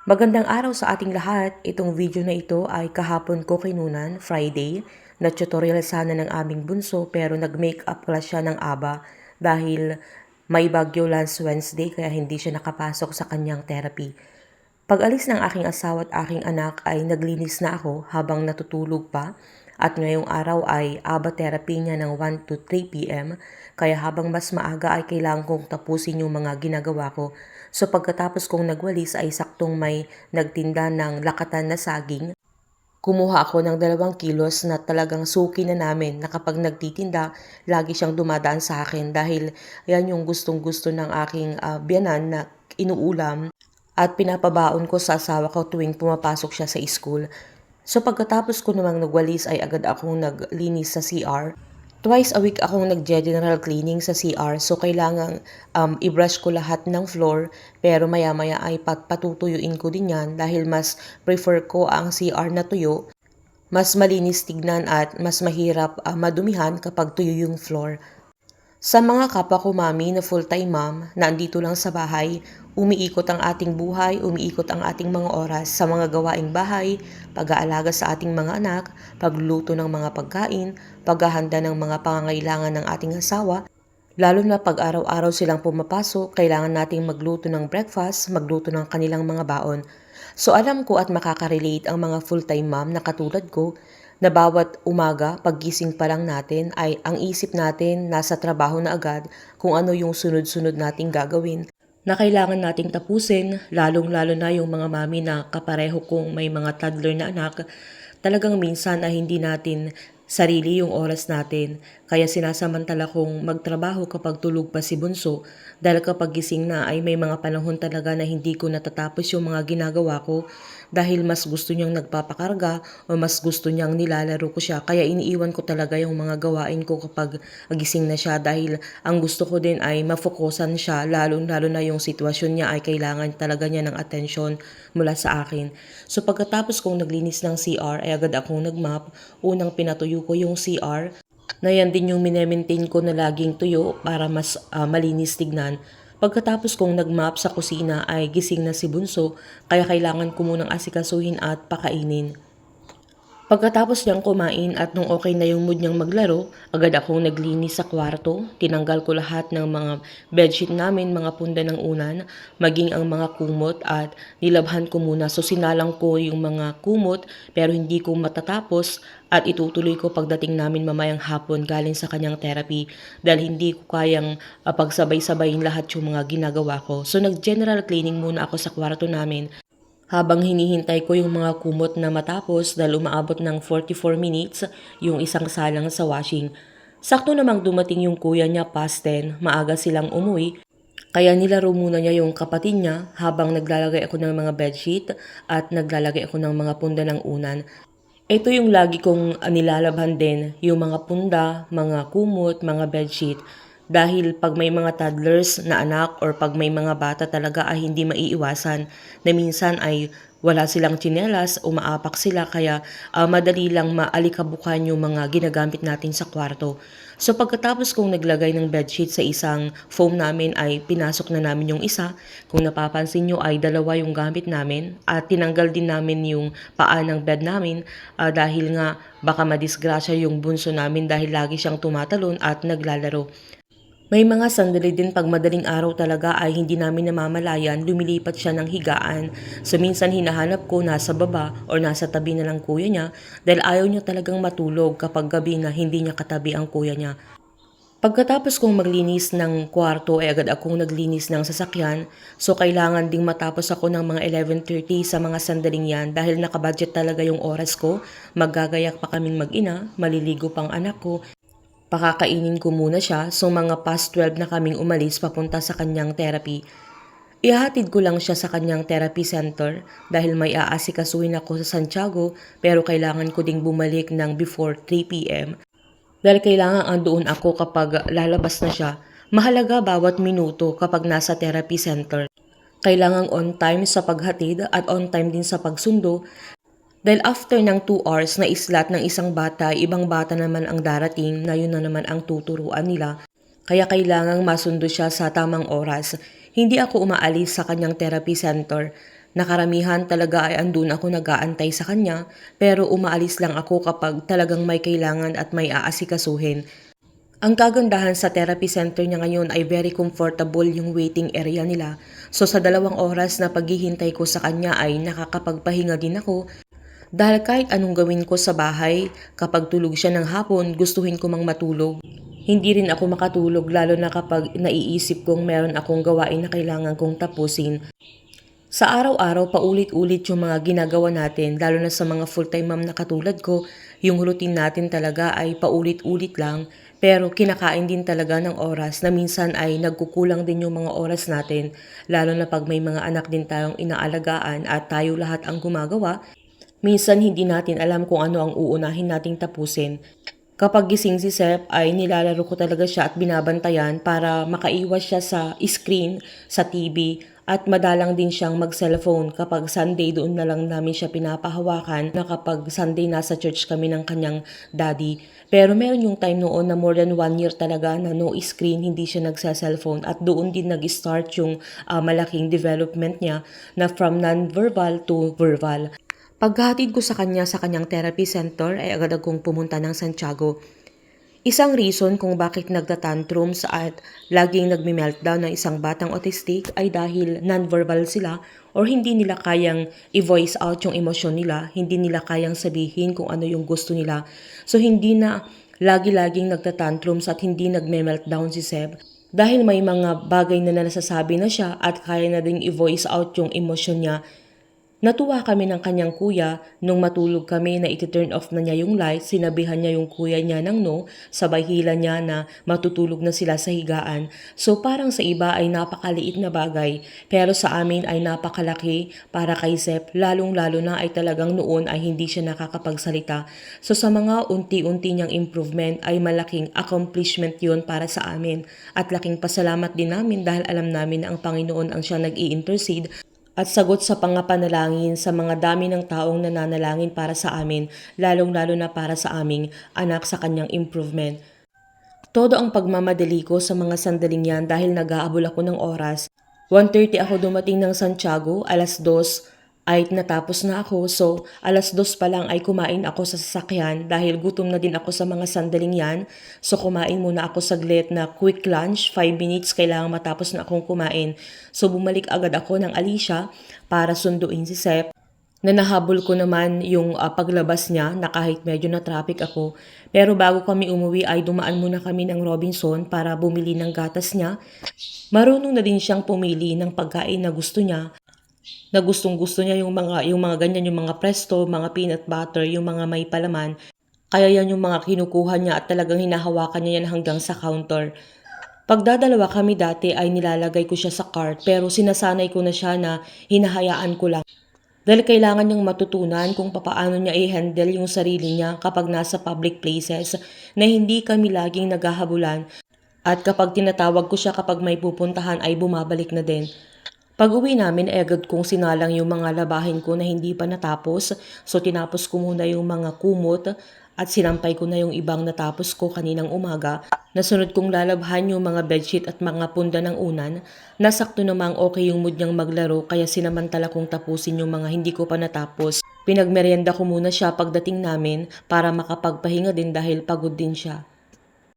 Magandang araw sa ating lahat. Itong video na ito ay kahapon ko kinunan, Friday, na tutorial sana ng aming bunso pero nag-makeup pala siya ng aba dahil may bagyo last Wednesday kaya hindi siya nakapasok sa kanyang therapy. Pag-alis ng aking asawa at aking anak ay naglinis na ako habang natutulog pa at ngayong araw ay aba therapy niya ng 1 to 3 p.m. Kaya habang mas maaga ay kailangan kong tapusin yung mga ginagawa ko. So pagkatapos kong nagwalis ay saktong may nagtinda ng lakatan na saging. Kumuha ako ng 2 kilos na talagang suki na namin na kapag nagtitinda, lagi siyang dumadaan sa akin dahil yan yung gustong-gusto ng aking biyanan na inuulam at pinapabaon ko sa asawa ko tuwing pumapasok siya sa school. So pagkatapos ko namang nagwalis ay agad akong naglinis sa CR. Twice a week akong nag-general cleaning sa CR so kailangang i-brush ko lahat ng floor pero maya-maya ay patutuyuin ko din yan dahil mas prefer ko ang CR na tuyo. Mas malinis tignan at mas mahirap madumihan kapag tuyo yung floor. Sa mga kapwa ko mami na full-time mom na andito lang sa bahay, umiikot ang ating buhay, umiikot ang ating mga oras sa mga gawaing bahay, pag-aalaga sa ating mga anak, pagluluto ng mga pagkain, paghahanda ng mga pangangailangan ng ating asawa, lalo na pag araw-araw silang pumapasok, kailangan nating magluto ng breakfast, magluto ng kanilang mga baon. So alam ko at makaka-relate ang mga full-time mom na katulad ko na bawat umaga paggising pa lang natin ay ang isip natin nasa trabaho na agad kung ano yung sunod-sunod nating gagawin na kailangan nating tapusin, lalong-lalo na yung mga mami na kapareho kung may mga toddler na anak, talagang minsan ay hindi natin sarili yung oras natin. Kaya sinasamantala kong magtrabaho kapag tulog pa si Bunso dahil kapag gising na ay may mga panahon talaga na hindi ko natatapos yung mga ginagawa ko dahil mas gusto niyang nagpapakarga o mas gusto niyang nilalaro ko siya. Kaya iniiwan ko talaga yung mga gawain ko kapag gising na siya dahil ang gusto ko din ay mafokusan siya lalo na yung sitwasyon niya ay kailangan talaga niya ng atensyon mula sa akin. So pagkatapos kong naglinis ng CR ay agad akong nagmap. Unang pinatuyo ko yung CR na yan din yung minemaintain ko na laging tuyo para mas malinis tignan. Pagkatapos kong nagmap sa kusina ay gising na si Bunso kaya kailangan ko munang asikasuhin at pakainin. Pagkatapos niyang kumain at nung okay na yung mood niyang maglaro, agad akong naglinis sa kwarto. Tinanggal ko lahat ng mga bedsheet namin, mga punda ng unan, maging ang mga kumot at nilabhan ko muna. So sinalang ko yung mga kumot pero hindi ko matatapos at itutuloy ko pagdating namin mamayang hapon galing sa kanyang therapy dahil hindi ko kayang pagsabay-sabayin lahat yung mga ginagawa ko. So nag-general cleaning muna ako sa kwarto namin habang hinihintay ko yung mga kumot na matapos dahil umaabot ng 44 minutes yung isang salang sa washing. Sakto namang dumating yung kuya niya past 10, maaga silang umuwi. Kaya nilaro muna niya yung kapatid niya habang naglalagay ako ng mga bedsheet at naglalagay ako ng mga punda ng unan. Ito yung lagi kong nilalabhan din, yung mga punda, mga kumot, mga bedsheet. Dahil pag may mga toddlers na anak or pag may mga bata talaga ay hindi maiiwasan na minsan ay wala silang tsinelas, umaapak sila kaya madali lang maalikabukan yung mga ginagamit natin sa kwarto. So pagkatapos kong naglagay ng bedsheet sa isang foam namin ay pinasok na namin yung isa. Kung napapansin nyo ay dalawa yung gamit namin at tinanggal din namin yung paa ng bed namin dahil nga baka madisgrasya yung bunso namin dahil lagi siyang tumatalon at naglalaro. May mga sandali din pag madaling araw talaga ay hindi namin namamalayan, lumilipat siya ng higaan. So minsan hinahanap ko nasa baba o nasa tabi na lang kuya niya dahil ayaw niya talagang matulog kapag gabi na hindi niya katabi ang kuya niya. Pagkatapos kong maglinis ng kwarto ay agad akong naglinis ng sasakyan. So kailangan ding matapos ako ng mga 11:30 sa mga sandaling yan dahil nakabudget talaga yung oras ko. Maggagayak pa kaming mag-ina, maliligo pang anak ko. Pakakainin ko muna siya, so mga past 12 na kaming umalis papunta sa kanyang therapy. Ihahatid ko lang siya sa kanyang therapy center dahil may aasikasuhin ako sa Santiago pero kailangan ko ding bumalik ng before 3 p.m. Dahil kailangan andoon ako kapag lalabas na siya. Mahalaga bawat minuto kapag nasa therapy center. Kailangang on time sa paghatid at on time din sa pagsundo dahil after ng 2 hours na islat ng isang bata, ibang bata naman ang darating na yun na naman ang tuturuan nila. Kaya kailangang masundo siya sa tamang oras. Hindi ako umaalis sa kanyang therapy center Nakaramihan talaga ay andun ako nag-aantay sa kanya, pero umaalis lang ako kapag talagang may kailangan at may aasikasuhin. Ang kagandahan sa therapy center niya ngayon ay very comfortable yung waiting area nila. So sa 2 oras na paghihintay ko sa kanya ay nakakapagpahinga din ako dahil kahit anong gawin ko sa bahay, kapag tulog siya ng hapon, gustuhin ko mang matulog. Hindi rin ako makatulog lalo na kapag naiisip kong meron akong gawain na kailangan kong tapusin. Sa araw-araw, paulit-ulit yung mga ginagawa natin, lalo na sa mga full-time mom na katulad ko, yung routine natin talaga ay paulit-ulit lang, pero kinakain din talaga ng oras na minsan ay nagkukulang din yung mga oras natin, lalo na pag may mga anak din tayong inaalagaan at tayo lahat ang gumagawa. Minsan hindi natin alam kung ano ang uunahin nating tapusin. Kapag gising si Sep ay nilalaro ko talaga siya at binabantayan para makaiwas siya sa screen, sa TV at madalang din siyang mag-cellphone. Kapag Sunday doon na lang namin siya pinapahawakan na kapag Sunday nasa church kami ng kanyang daddy. Pero meron yung time noon na more than 1 year talaga na no screen, hindi siya nagsa-cellphone at doon din nag-start yung malaking development niya na from non-verbal to verbal. Paghahatid ko sa kanya sa kanyang therapy center ay agad akong pumunta ng Santiago. Isang reason kung bakit nagtatantrums at laging nagme-meltdown ng isang batang autistic ay dahil non-verbal sila or hindi nila kayang i-voice out yung emosyon nila, hindi nila kayang sabihin kung ano yung gusto nila. So hindi na lagi-laging nagtatantrums at hindi nagme-meltdown si Seb dahil may mga bagay na nasasabi na siya at kaya na ding i-voice out yung emosyon niya. Natuwa kami ng kanyang kuya nung matulog kami na iti-turn off na niya yung light, sinabihan niya yung kuya niya ng no, sabay hila niya na matutulog na sila sa higaan. So parang sa iba ay napakaliit na bagay, pero sa amin ay napakalaki para kay Sep, lalong-lalo na ay talagang noon ay hindi siya nakakapagsalita. So sa mga unti-unti niyang improvement ay malaking accomplishment yun para sa amin. At laking pasalamat din namin dahil alam namin na ang Panginoon ang siya nag-i-intercede at sagot sa pangapanalangin sa mga dami ng taong nananalangin para sa amin, lalong-lalo na para sa aming anak sa kanyang improvement. Todo ang pagmamadali ko sa mga sandaling yan dahil nag-aabol ako ng oras. 1:30 ako dumating ng Santiago, 2:00 ay natapos na ako. So, 2:00 pa lang ay kumain ako sa sasakyan dahil gutom na din ako sa mga sandaling yan. So, kumain muna ako saglit na quick lunch, 5 minutes kailangan matapos na akong kumain. So, bumalik agad ako ng Alicia para sunduin si Sep na nahabol ko naman yung paglabas niya na kahit medyo na traffic ako. Pero bago kami umuwi ay dumaan muna kami ng Robinson para bumili ng gatas niya. Marunong na din siyang pumili ng pagkain na gusto niya. Na gustong-gusto niya yung mga ganyan, yung mga presto, mga peanut butter, yung mga may palaman. Kaya yan yung mga kinukuha niya at talagang hinahawakan niya yan hanggang sa counter. Pagdadalawa kami dati ay nilalagay ko siya sa cart pero sinasanay ko na siya na hinahayaan ko lang. Dahil kailangan niyang matutunan kung papaano niya i-handle yung sarili niya kapag nasa public places na hindi kami laging naghahabulan at kapag tinatawag ko siya kapag may pupuntahan ay bumabalik na din. Pag-uwi namin ay agad kong sinalang yung mga labahin ko na hindi pa natapos, so tinapos ko muna yung mga kumot at sinampay ko na yung ibang natapos ko kaninang umaga. Nasunod kong lalabhan yung mga bedsheet at mga punda ng unan. Nasakto namang okay yung mood niyang maglaro kaya sinamantala kong tapusin yung mga hindi ko pa natapos. Pinagmeryenda ko muna siya pagdating namin para makapagpahinga din dahil pagod din siya.